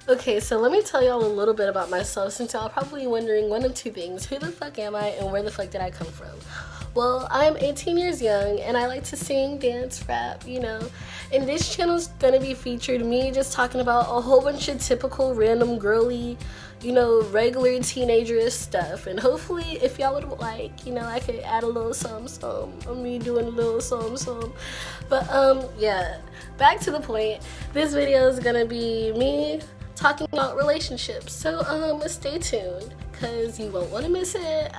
Okay, so let me tell y'all a little bit about myself since y'all are probably wondering one of two things. Who the fuck am I and where the fuck did I come from? Well, I'm 18 years young and I like to sing, dance, rap, And this channel's gonna be featured me just talking about a whole bunch of typical random girly, regular teenager stuff. And hopefully if y'all would like, I could add a little some of me doing a little some. But yeah, back to the point. This video is gonna be me talking about relationships. So stay tuned because you won't want to miss it.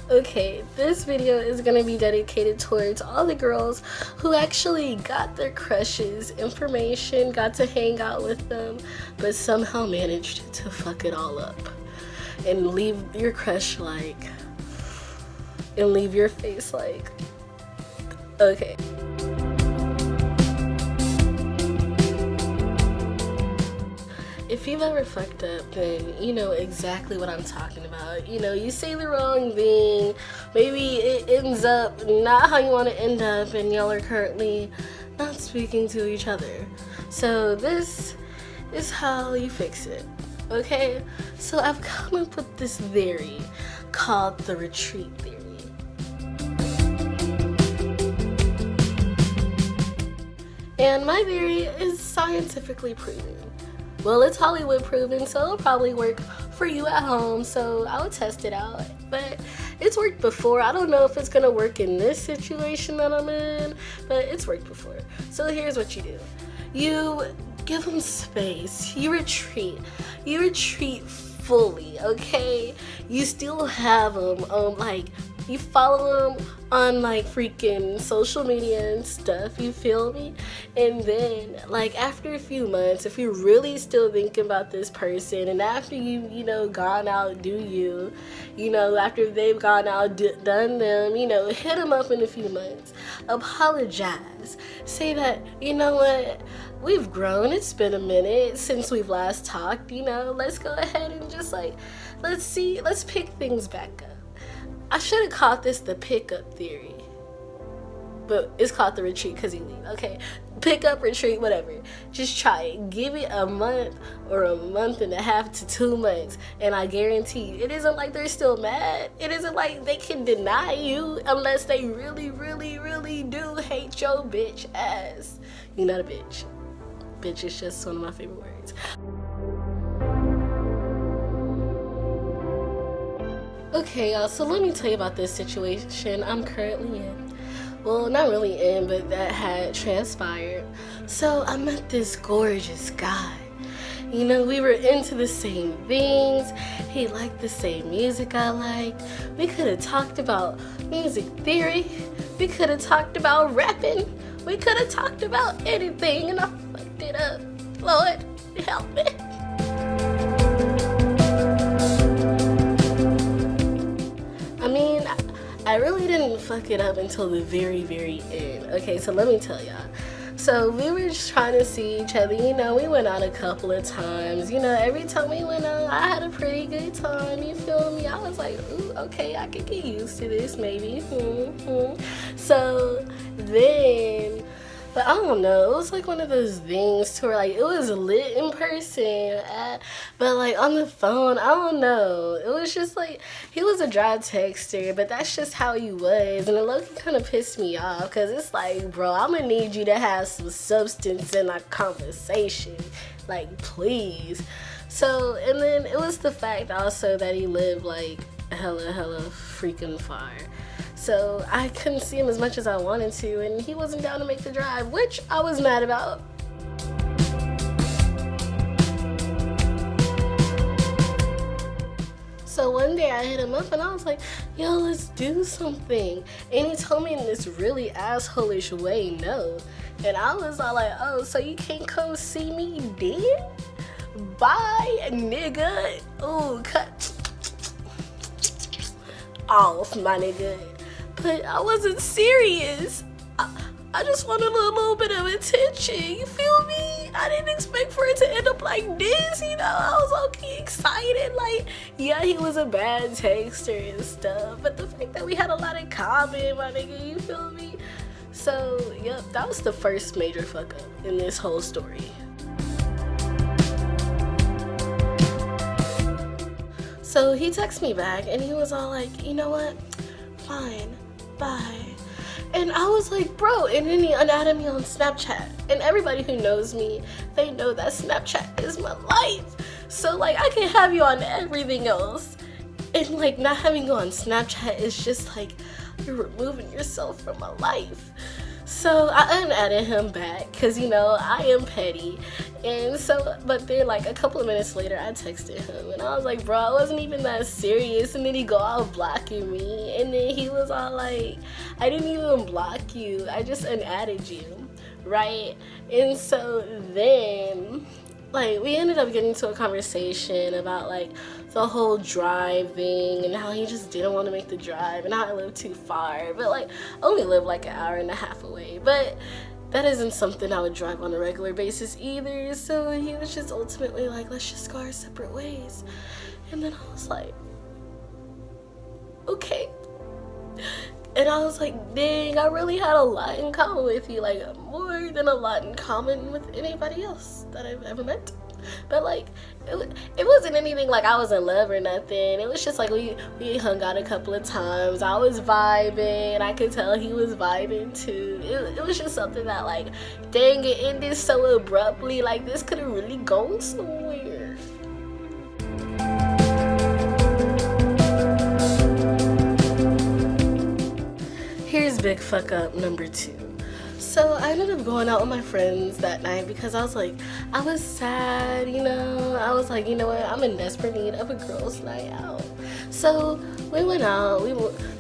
Okay, this video is going to be dedicated towards all the girls who actually got their crushes information, got to hang out with them, but somehow managed to fuck it all up and leave your crush and leave your face okay. If you've ever fucked up, then you know exactly what I'm talking about. You say the wrong thing, maybe it ends up not how you want to end up, and y'all are currently not speaking to each other. So this is how you fix it, okay? So I've come up with this theory called the retreat theory. And my theory is scientifically proven. Well, it's Hollywood proven, so it'll probably work for you at home, so I would test it out. But it's worked before. I don't know if it's gonna work in this situation that I'm in, but it's worked before. So here's what you do. You give them space. You retreat fully, okay? You still have them, you follow them on freaking social media and stuff, you feel me? And then after a few months, if you're really still thinking about this person, and after gone out, after they've gone out, done them, hit them up in a few months, apologize, say that, you know what, we've grown, it's been a minute since we've last talked, let's go ahead and just let's pick things back up. I should have called this the pickup theory, but it's called the retreat because you leave. Okay, pick up, retreat, whatever. Just try it. Give it a month or a month and a half to 2 months, and I guarantee you, it isn't like they're still mad. It isn't like they can deny you unless they really, really, really do hate your bitch ass. You're not a bitch. Bitch is just one of my favorite words. Okay, y'all, so let me tell you about this situation I'm currently in. Well, not really in, but that had transpired. So I met this gorgeous guy. We were into the same things. He liked the same music I liked. We could have talked about music theory. We could have talked about rapping. We could have talked about anything, and I fucked it up. Lord, help me. I really didn't fuck it up until the very, very end. Okay, so let me tell y'all. So we were just trying to see each other, we went out a couple of times. Every time we went out, I had a pretty good time, you feel me? I was like, ooh, okay, I could get used to this maybe. So then, but I don't know, it was one of those things to where it was lit in person, but on the phone, I don't know. It was just he was a dry texter, but that's just how he was, and it low-key kind of pissed me off, because it's bro, I'm gonna need you to have some substance in our conversation, please. So, and then it was the fact also that he lived hella freaking far. So I couldn't see him as much as I wanted to, and he wasn't down to make the drive, which I was mad about. So one day I hit him up and I was like, yo, let's do something. And he told me in this really asshole-ish way, no. And I was all like, oh, so you can't come see me then? Bye, nigga. Ooh, cut off, my nigga. But I wasn't serious. I just wanted a little bit of attention, you feel me? I didn't expect for it to end up like this, I was okay excited, yeah, he was a bad texter and stuff, but the fact that we had a lot in common, my nigga, you feel me? So, yep, that was the first major fuck up in this whole story. So he texted me back and he was all like, you know what? Fine, bye. And I was like, bro, and then he unadded me on Snapchat. And everybody who knows me, they know that Snapchat is my life. So like, I can have you on everything else. And like, not having you on Snapchat is just like, you're removing yourself from my life. So I unadded him back because, you know, I am petty. And so, but then like a couple of minutes later, I texted him and I was like, bro, I wasn't even that serious. And then he go out blocking me. And then he was all like, I didn't even block you. I just unadded you, right? And so then, like, we ended up getting into a conversation about like the whole driving and how he just didn't want to make the drive and how I live too far, but like only live like an hour and a half away. But that isn't something I would drive on a regular basis either. So he was just ultimately like, let's just go our separate ways. And then I was like, okay. And I was like, dang, I really had a lot in common with you, like more than a lot in common with anybody else that I've ever met. But like, it wasn't anything like I was in love or nothing. It was just like we hung out a couple of times. I was vibing. I could tell he was vibing too. It was just something that like, dang, it ended so abruptly. Like, this could have really gone somewhere. Here's big fuck up number 2. So I ended up going out with my friends that night because I was like, I was sad, you know. I was like, you know what, I'm in desperate need of a girls' night out. So we went out,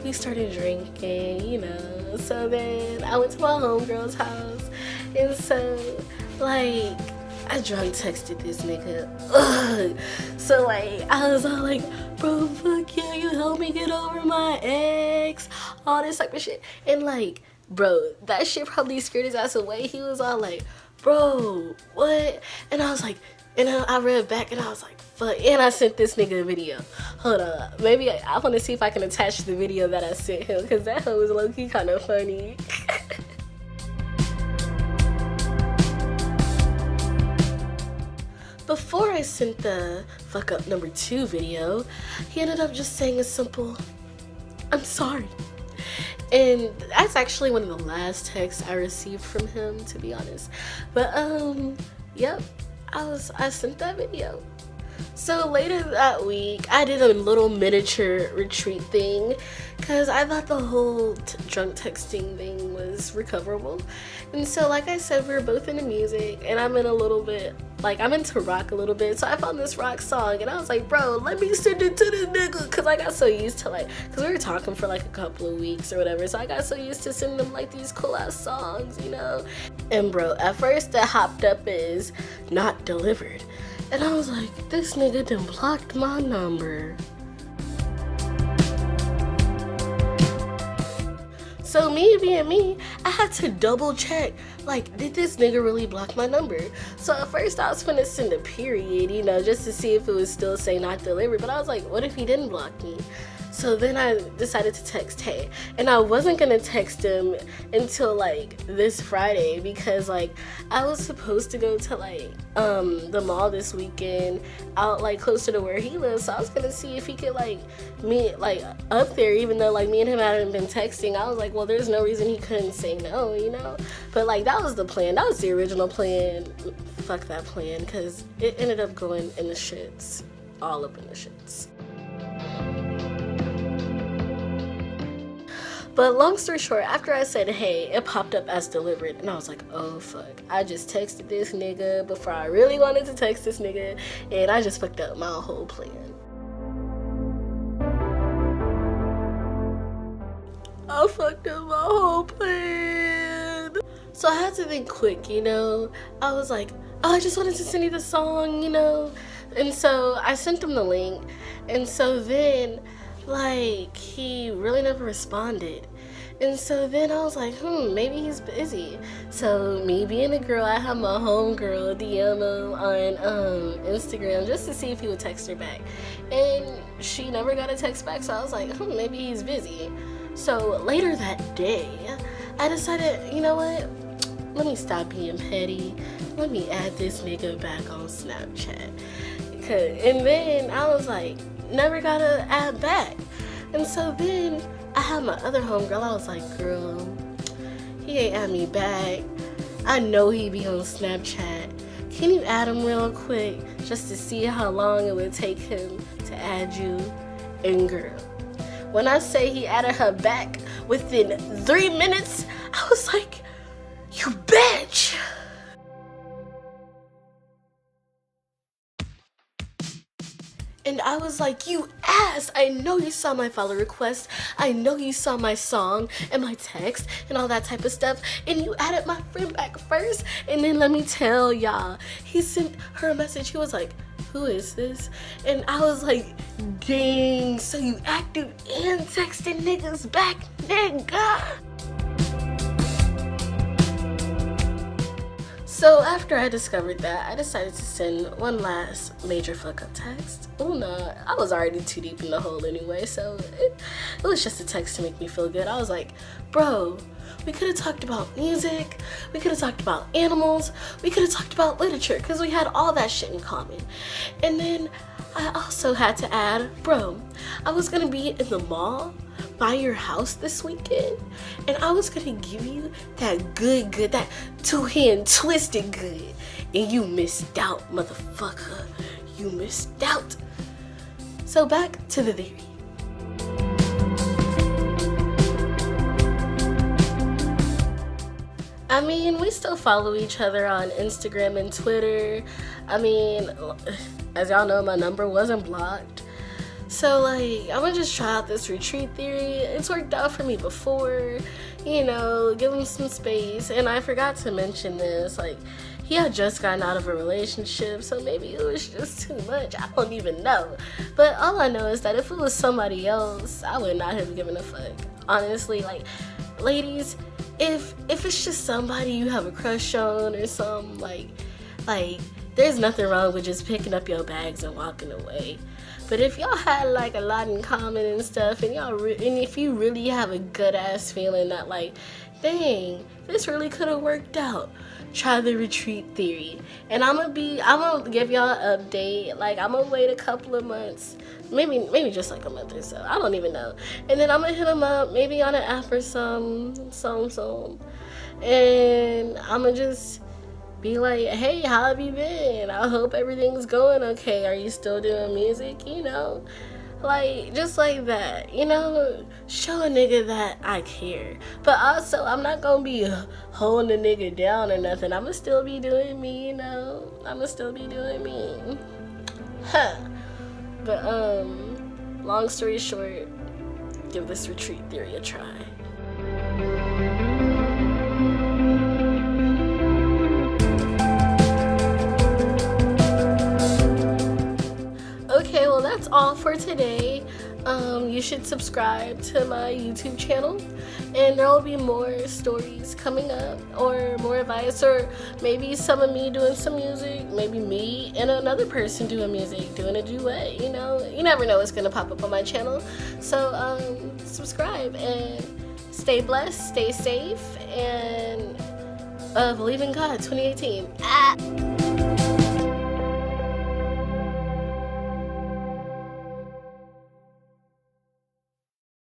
we started drinking, you know. So then I went to my homegirl's house, and so like, I drunk texted this nigga. Ugh. So like, I was all like, bro, fuck yeah, you helped me get over my ex, all this type of shit. And like, bro, that shit probably scared his ass away. He was all like, bro, what? And I was like, and I read back and I was like, fuck. And I sent this nigga a video. Hold up. Maybe I want to see if I can attach the video that I sent him, because that hoe was low-key kind of funny. Before I sent the fuck up number 2 video, he ended up just saying a simple, I'm sorry. And that's actually one of the last texts I received from him, to be honest. But yep, I sent that video. So later that week, I did a little miniature retreat thing because I thought the whole drunk texting thing was recoverable. And so like I said, we were both into music and I'm into rock a little bit. So I found this rock song and I was like, bro, let me send it to this nigga, because I got so used to because we were talking for like a couple of weeks or whatever. So I got so used to sending them like these cool ass songs, you know. And bro, at first it hopped up as not delivered. And I was like, this nigga done blocked my number. So me being me, I had to double check, like, did this nigga really block my number? So at first I was finna send a period, you know, just to see if it would still say not delivered. But I was like, what if he didn't block me? So then I decided to text Tay, and I wasn't gonna text him until like this Friday because like I was supposed to go to like the mall this weekend out like closer to where he lives. So I was gonna see if he could like meet like up there, even though like me and him hadn't been texting. I was like, well, there's no reason he couldn't say no, you know. But like that was the plan. That was the original plan. Fuck that plan, because it ended up going in the shits, all up in the shits. But long story short, after I said hey, it popped up as delivered, and I was like, oh fuck, I just texted this nigga before I really wanted to text this nigga, and I just fucked up my whole plan. I fucked up my whole plan. So I had to think quick, you know. I was like, oh, I just wanted to send you the song, you know. And so I sent him the link, and so then like he really never responded. And so then I was like, maybe he's busy. So me being a girl, I had my homegirl DM him on Instagram just to see if he would text her back, and she never got a text back. So I was like, maybe he's busy. So later that day, I decided, you know what? Let me stop being petty. Let me add this nigga back on Snapchat. And then I was like, never gotta add back. And so then I had my other homegirl. I was like, girl, he ain't add me back. I know he be on Snapchat. Can you add him real quick just to see how long it would take him to add you? And girl, when I say he added her back within 3 minutes, I was like, you bitch! And I was like, you ass! I know you saw my follow request. I know you saw my song and my text and all that type of stuff. And you added my friend back first. And then let me tell y'all, he sent her a message. He was like, who is this? And I was like, dang, so you active and texting niggas back, nigga. So after I discovered that, I decided to send one last major fuck up text. Oh no, I was already too deep in the hole anyway, so it was just a text to make me feel good. I was like, bro, we could have talked about music, we could have talked about animals, we could have talked about literature, because we had all that shit in common. And then I also had to add, bro, I was gonna be in the mall by your house this weekend, and I was gonna give you that good, that two-hand twisted good, and you missed out, motherfucker. You missed out. So back to the theory. I mean, we still follow each other on Instagram and Twitter. I mean, as y'all know, my number wasn't blocked. So, like, I'm gonna just try out this retreat theory. It's worked out for me before, you know, give him some space. And I forgot to mention this, like, he had just gotten out of a relationship, so maybe it was just too much. I don't even know. But all I know is that if it was somebody else, I would not have given a fuck. Honestly, like, ladies, if it's just somebody you have a crush on or something, like, there's nothing wrong with just picking up your bags and walking away. But if y'all had like a lot in common and stuff, and and if you really have a good ass feeling that like, dang, this really could have worked out, try the retreat theory. And I'm gonna give y'all an update. Like, I'm gonna wait a couple of months, maybe just like a month or so. I don't even know. And then I'm gonna hit him up, maybe on an app or some, and I'm gonna just be like, hey, how have you been? I hope everything's going okay. Are you still doing music? You know, like, just like that, you know, show a nigga that I care. But also, I'm not gonna be holding a nigga down or nothing. I'ma still be doing me, you know. I'ma still be doing me. Huh. But, long story short, give this retreat theory a try. Okay, well, that's all for today. You should subscribe to my YouTube channel, and there will be more stories coming up, or more advice, or maybe some of me doing some music, maybe me and another person doing music, doing a duet, you know. You never know what's gonna pop up on my channel. So subscribe and stay blessed, stay safe, and believe in God 2018.